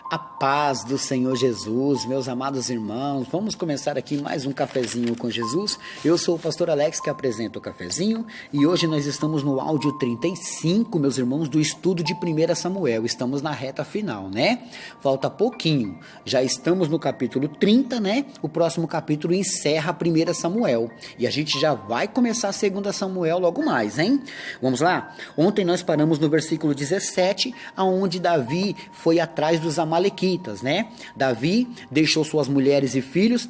A paz do Senhor Jesus, meus amados irmãos, vamos começar aqui mais um cafezinho com Jesus. Eu sou o pastor Alex que apresenta o cafezinho e hoje nós estamos no áudio 35, meus irmãos, do estudo de 1 Samuel. Estamos na reta final, né? Falta pouquinho, já estamos no capítulo 30, né? O próximo capítulo encerra 1 Samuel e a gente já vai começar a 2 Samuel logo mais, hein? Vamos lá? Ontem nós paramos no versículo 17, aonde Davi foi atrás dos amalequitas, né? Davi deixou suas mulheres e filhos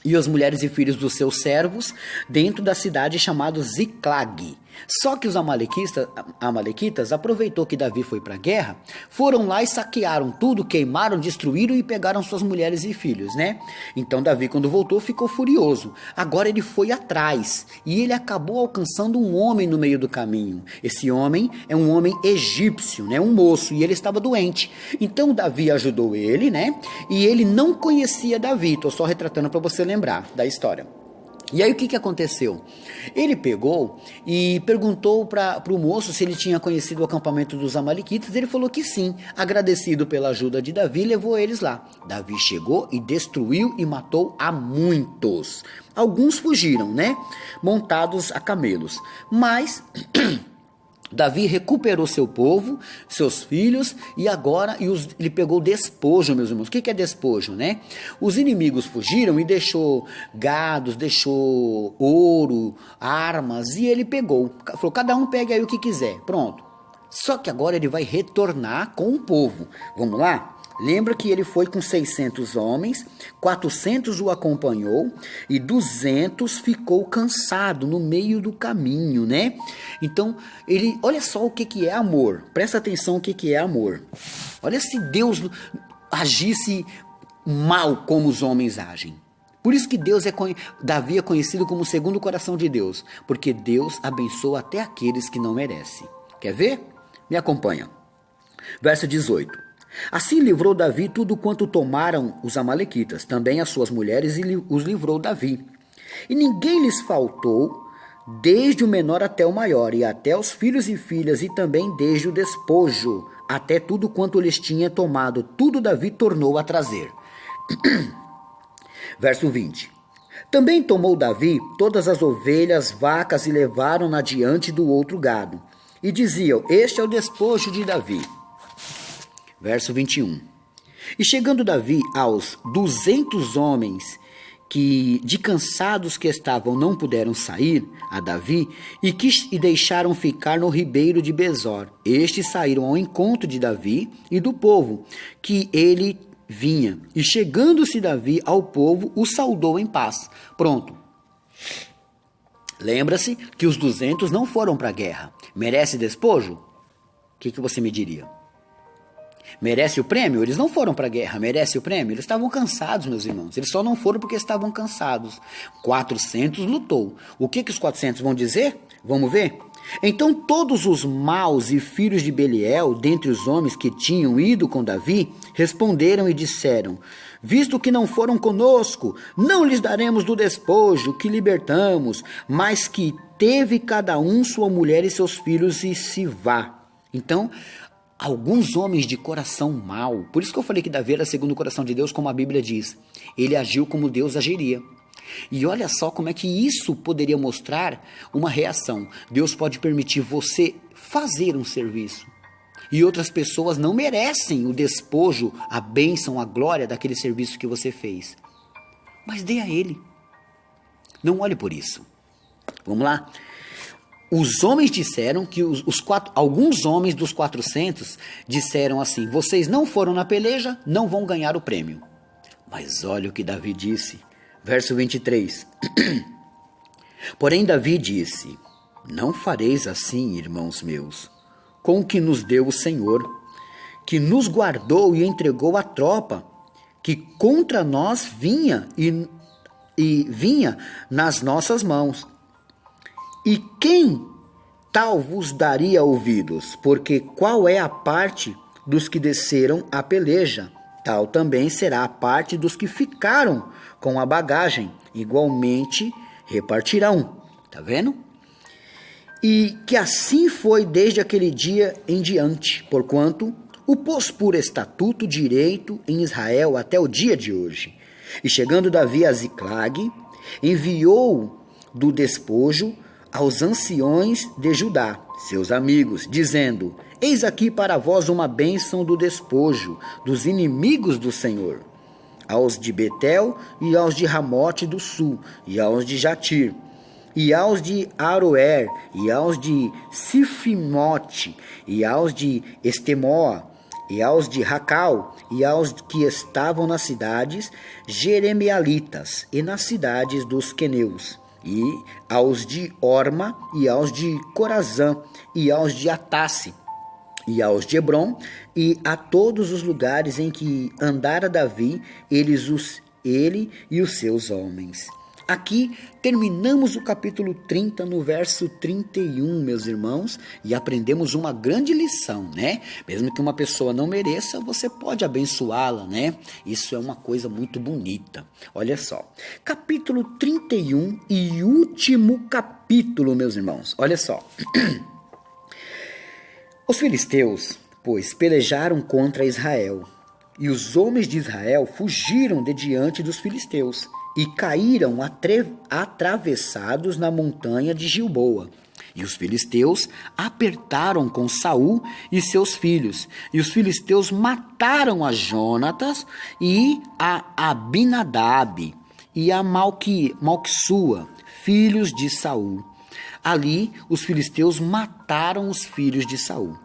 e as mulheres e filhos dos seus servos dentro da cidade chamada Ziclag. Só que os amalequitas aproveitou que Davi foi para a guerra, foram lá e saquearam tudo, queimaram, destruíram e pegaram suas mulheres e filhos, né? Então Davi, quando voltou, ficou furioso. Agora ele foi atrás e ele acabou alcançando um homem no meio do caminho. Esse homem é um homem egípcio, né? Um moço, e ele estava doente. Então Davi ajudou ele, né? E ele não conhecia Davi. Estou só retratando para você lembrar da história. E aí o que aconteceu? Ele pegou e perguntou para o moço se ele tinha conhecido o acampamento dos amalequitas. Ele falou que sim. Agradecido pela ajuda de Davi, levou eles lá. Davi chegou e destruiu e matou a muitos. Alguns fugiram, né? Montados a camelos. Mas Davi recuperou seu povo, seus filhos, e agora ele pegou despojo, meus irmãos. O que é despojo, né? Os inimigos fugiram e deixou gados, deixou ouro, armas, e ele pegou. Falou, cada um pegue aí o que quiser. Pronto. Só que agora ele vai retornar com o povo. Vamos lá? Lembra que ele foi com 600 homens, 400 o acompanhou e 200 ficou cansado no meio do caminho, né? Então, olha só o que é amor. Presta atenção o que é amor. Olha se Deus agisse mal como os homens agem. Por isso que Davi é conhecido como o segundo coração de Deus, porque Deus abençoa até aqueles que não merecem. Quer ver? Me acompanha. Verso 18. Assim livrou Davi tudo quanto tomaram os amalequitas, também as suas mulheres, e os livrou Davi. E ninguém lhes faltou, desde o menor até o maior, e até os filhos e filhas, e também desde o despojo, até tudo quanto lhes tinha tomado, tudo Davi tornou a trazer. Verso 20. Também tomou Davi todas as ovelhas, vacas, e levaram-na diante do outro gado. E diziam, este é o despojo de Davi. Verso 21. E chegando Davi aos 200 homens de cansados que estavam não puderam sair a Davi e deixaram ficar no ribeiro de Besor. Estes saíram ao encontro de Davi e do povo que ele vinha. E chegando-se Davi ao povo, o saudou em paz. Pronto. Lembra-se que os 200 não foram para a guerra. Merece despojo? O que você me diria? Merece o prêmio? Eles não foram para a guerra. Merece o prêmio? Eles estavam cansados, meus irmãos. Eles só não foram porque estavam cansados. 400 lutou. O que os 400 vão dizer? Vamos ver? Então todos os maus e filhos de Beliel, dentre os homens que tinham ido com Davi, responderam e disseram, visto que não foram conosco, não lhes daremos do despojo que libertamos, mas que teve cada um sua mulher e seus filhos e se vá. Então, alguns homens de coração mau, por isso que eu falei que Davi era segundo o coração de Deus, como a Bíblia diz, ele agiu como Deus agiria. E olha só como é que isso poderia mostrar uma reação. Deus pode permitir você fazer um serviço e outras pessoas não merecem o despojo, a bênção, a glória daquele serviço que você fez. Mas dê a ele. Não olhe por isso. Vamos lá? Os homens disseram que alguns homens dos 400 disseram assim, vocês não foram na peleja, não vão ganhar o prêmio. Mas olha o que Davi disse. Verso 23. Porém Davi disse, não fareis assim, irmãos meus, com o que nos deu o Senhor, que nos guardou e entregou a tropa, que contra nós vinha e vinha nas nossas mãos. E quem tal vos daria ouvidos? Porque qual é a parte dos que desceram a peleja? Tal também será a parte dos que ficaram com a bagagem. Igualmente repartirão. Tá vendo? E que assim foi desde aquele dia em diante, porquanto o pôs por estatuto direito em Israel até o dia de hoje. E chegando Davi a Ziclag, enviou do despojo aos anciões de Judá, seus amigos, dizendo: eis aqui para vós uma bênção do despojo dos inimigos do Senhor, aos de Betel e aos de Ramote do sul, e aos de Jatir, e aos de Aroer, e aos de Sifimote, e aos de Estemoa, e aos de Racal, e aos que estavam nas cidades jeremealitas, e nas cidades dos queneus, e aos de Orma, e aos de Corazã, e aos de Atasse, e aos de Hebron, e a todos os lugares em que andara Davi, ele e os seus homens. Aqui terminamos o capítulo 30 no verso 31, meus irmãos, e aprendemos uma grande lição, né? Mesmo que uma pessoa não mereça, você pode abençoá-la, né? Isso é uma coisa muito bonita. Olha só, capítulo 31 e último capítulo, meus irmãos. Olha só. Os filisteus, pois, pelejaram contra Israel, e os homens de Israel fugiram de diante dos filisteus, e caíram atravessados na montanha de Gilboa. E os filisteus apertaram com Saul e seus filhos, e os filisteus mataram a Jonatas e a Abinadab e a Malquissua, filhos de Saul. Ali os filisteus mataram os filhos de Saul.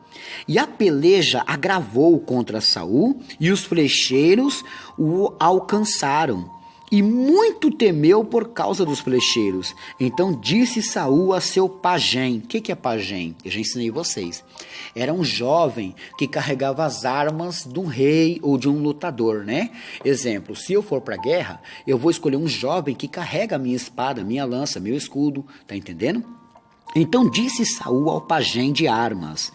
E a peleja agravou contra Saul, e os flecheiros o alcançaram. E muito temeu por causa dos flecheiros. Então disse Saul a seu pajem. O que é pajem? Eu já ensinei vocês. Era um jovem que carregava as armas de um rei ou de um lutador, né? Exemplo, se eu for para a guerra, eu vou escolher um jovem que carrega a minha espada, minha lança, meu escudo. Tá entendendo? Então disse Saul ao pajem de armas: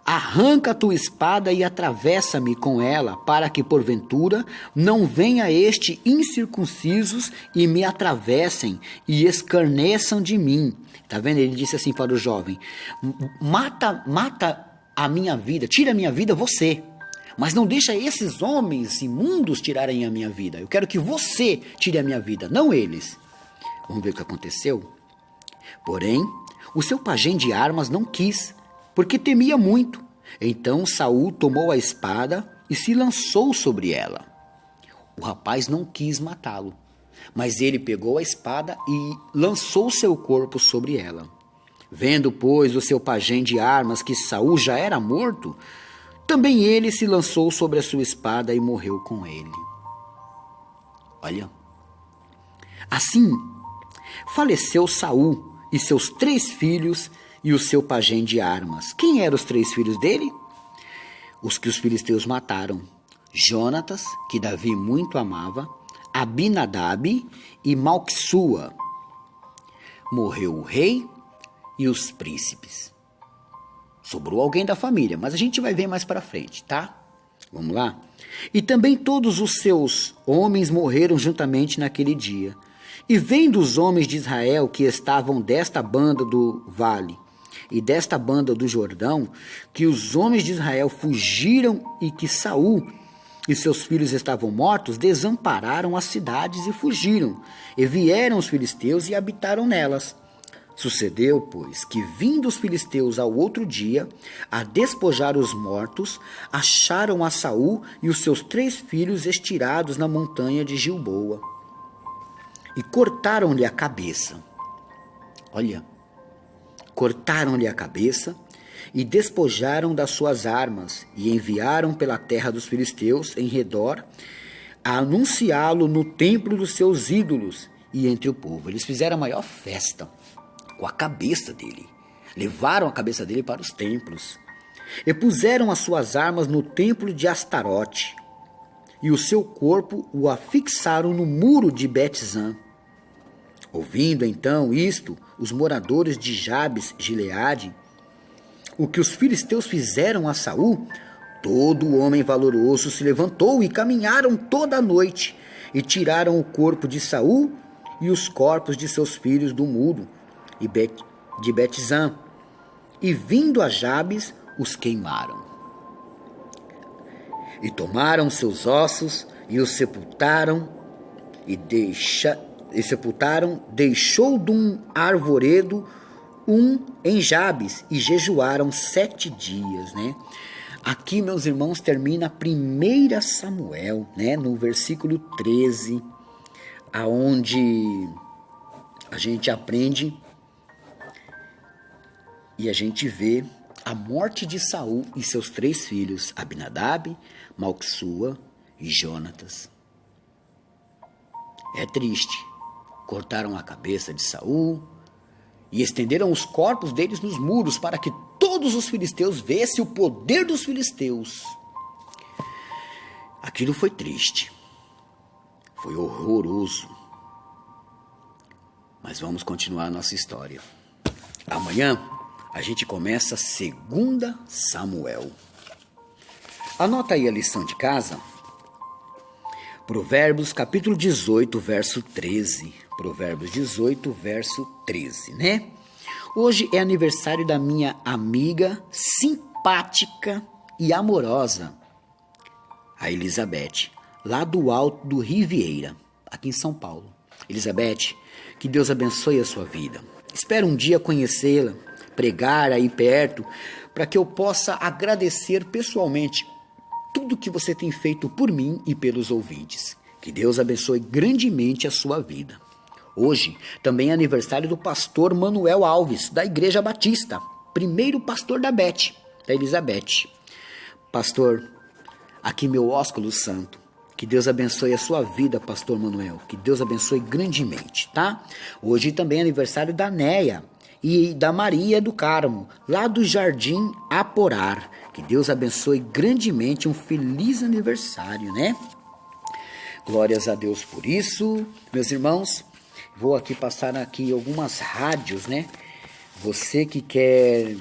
arranca a tua espada e atravessa-me com ela, para que porventura não venha este incircuncisos e me atravessem e escarneçam de mim. Tá vendo? Ele disse assim para o jovem: mata a minha vida, tira a minha vida você, mas não deixa esses homens imundos tirarem a minha vida. Eu quero que você tire a minha vida, não eles. Vamos ver o que aconteceu? Porém, o seu pajem de armas não quis, porque temia muito. Então Saul tomou a espada e se lançou sobre ela. O rapaz não quis matá-lo, mas ele pegou a espada e lançou seu corpo sobre ela. Vendo, pois, o seu pajem de armas que Saul já era morto, também ele se lançou sobre a sua espada e morreu com ele. Olha, assim faleceu Saul e seus 3 filhos e o seu pajem de armas. Quem eram os 3 filhos dele? Os que os filisteus mataram: Jonatas, que Davi muito amava, Abinadab e Malquissua. Morreu o rei e os príncipes. Sobrou alguém da família, mas a gente vai ver mais para frente, tá? Vamos lá? E também todos os seus homens morreram juntamente naquele dia. E vendo os homens de Israel que estavam desta banda do vale e desta banda do Jordão, que os homens de Israel fugiram e que Saul e seus filhos estavam mortos, desampararam as cidades e fugiram. E vieram os filisteus e habitaram nelas. Sucedeu, pois, que vindo os filisteus ao outro dia, a despojar os mortos, acharam a Saul e os seus 3 filhos estirados na montanha de Gilboa. E cortaram-lhe a cabeça. Olha, cortaram-lhe a cabeça e despojaram das suas armas e enviaram pela terra dos filisteus em redor a anunciá-lo no templo dos seus ídolos e entre o povo. Eles fizeram a maior festa com a cabeça dele. Levaram a cabeça dele para os templos e puseram as suas armas no templo de Astarote, e o seu corpo o afixaram no muro de Bet-Zan. Ouvindo então isto, os moradores de Jabes, Gileade, o que os filisteus fizeram a Saul, todo homem valoroso se levantou e caminharam toda a noite e tiraram o corpo de Saul e os corpos de seus filhos do muro de Bet-Zan, e vindo a Jabes, os queimaram. E tomaram seus ossos e os sepultaram, deixou de um arvoredo em Jabes, e jejuaram 7 dias, né? Aqui, meus irmãos, termina 1 Samuel, né? No versículo 13, aonde a gente aprende e a gente vê a morte de Saul e seus 3 filhos, Abinadab, Malquissua e Jonatas. É triste. Cortaram a cabeça de Saul e estenderam os corpos deles nos muros para que todos os filisteus vissem o poder dos filisteus. Aquilo foi triste. Foi horroroso. Mas vamos continuar a nossa história. Amanhã a gente começa 2 Samuel. Anota aí a lição de casa. Provérbios capítulo 18, verso 13. Provérbios 18, verso 13, né? Hoje é aniversário da minha amiga simpática e amorosa, a Elizabeth, lá do alto do Riviera, aqui em São Paulo. Elizabeth, que Deus abençoe a sua vida. Espero um dia conhecê-la, pregar aí perto, para que eu possa agradecer pessoalmente tudo que você tem feito por mim e pelos ouvintes. Que Deus abençoe grandemente a sua vida. Hoje também é aniversário do pastor Manuel Alves, da Igreja Batista, primeiro pastor da Elizabeth. Pastor, aqui meu ósculo santo. Que Deus abençoe a sua vida, pastor Manuel. Que Deus abençoe grandemente, tá? Hoje também é aniversário da Néia e da Maria do Carmo, lá do Jardim Aporar. Que Deus abençoe grandemente, um feliz aniversário, né? Glórias a Deus por isso, meus irmãos. Vou aqui passar algumas rádios, né? Você que quer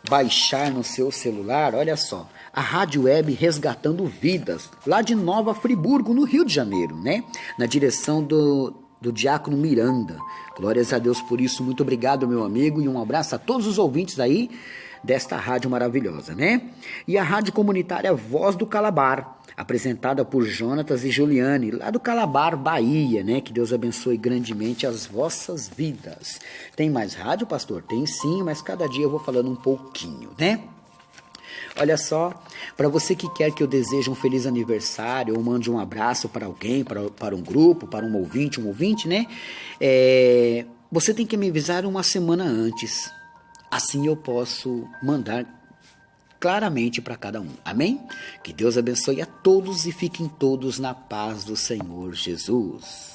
baixar no seu celular, olha só. A Rádio Web Resgatando Vidas, lá de Nova Friburgo, no Rio de Janeiro, né? Na direção do Diácono Miranda. Glórias a Deus por isso. Muito obrigado, meu amigo, e um abraço a todos os ouvintes aí desta rádio maravilhosa, né? E a Rádio Comunitária Voz do Calabar, apresentada por Jonatas e Juliane, lá do Calabar, Bahia, né? Que Deus abençoe grandemente as vossas vidas. Tem mais rádio, pastor? Tem sim, mas cada dia eu vou falando um pouquinho, né? Olha só, para você que quer que eu deseje um feliz aniversário ou mande um abraço para alguém, para um grupo, para um ouvinte, né? Você tem que me avisar uma semana antes. Assim eu posso mandar claramente para cada um. Amém? Que Deus abençoe a todos e fiquem todos na paz do Senhor Jesus.